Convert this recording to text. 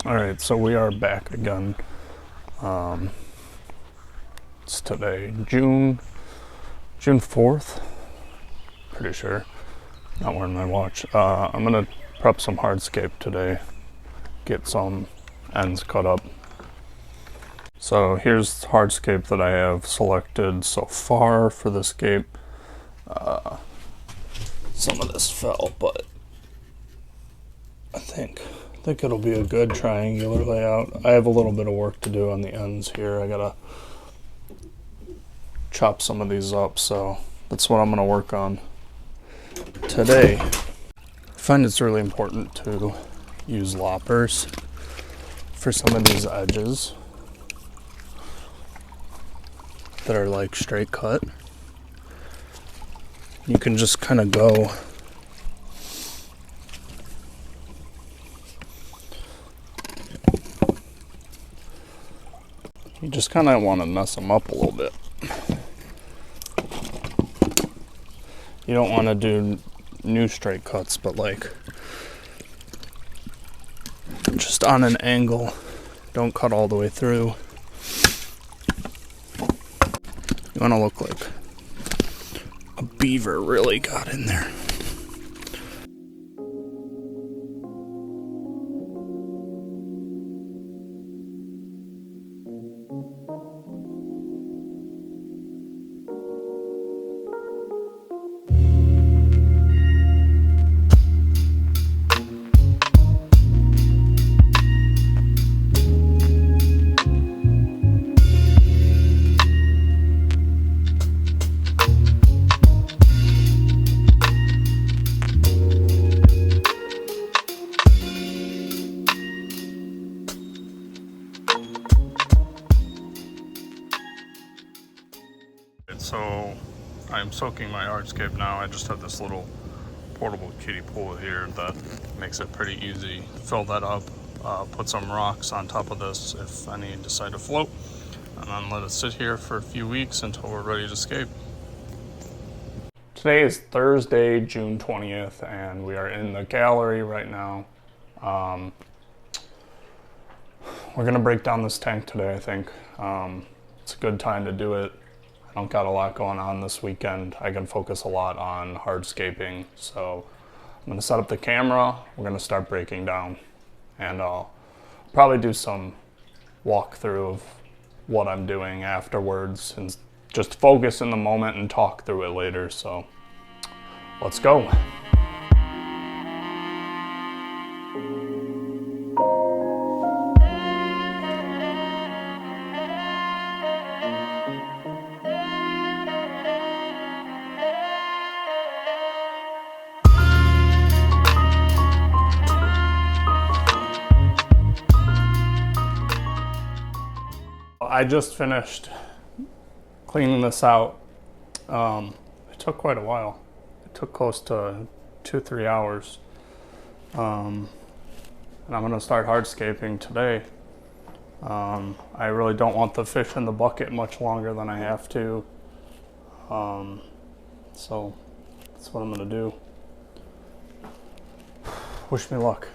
Alright, so we are back again. It's today, June 4th, pretty sure. Not wearing my watch. I'm gonna prep some hardscape today, get some ends cut up. So here's the hardscape that I have selected so far for this scape. Some of this fell, but I think it'll be a good triangular layout. I have a little bit of work to do on the ends here. I gotta chop some of these up, so that's what I'm gonna work on today. I find it's really important to use loppers for some of these edges that are like straight cut. You can just kind of go you just kind of want to mess them up a little bit. You don't want to do new straight cuts, but like just on an angle. Don't cut all the way through. You want to look like a beaver really got in there. So I'm soaking my hardscape now. I just have this little portable kiddie pool here that makes it pretty easy. Fill that up, put some rocks on top of this if any decide to float, and then let it sit here for a few weeks until we're ready to scape. Today is Thursday, June 20th, and we are in the gallery right now. We're gonna break down this tank today, I think. It's a good time to do it. I don't got a lot going on this weekend. I can focus a lot on hardscaping. So I'm gonna set up the camera. We're gonna start breaking down, and I'll probably do some walkthrough of what I'm doing afterwards and just focus in the moment and talk through it later. So let's go. I just finished cleaning this out. It took quite a while. It took close to 2-3 hours. And I'm gonna start hardscaping today. I really don't want the fish in the bucket much longer than I have to. So that's what I'm gonna do. Wish me luck.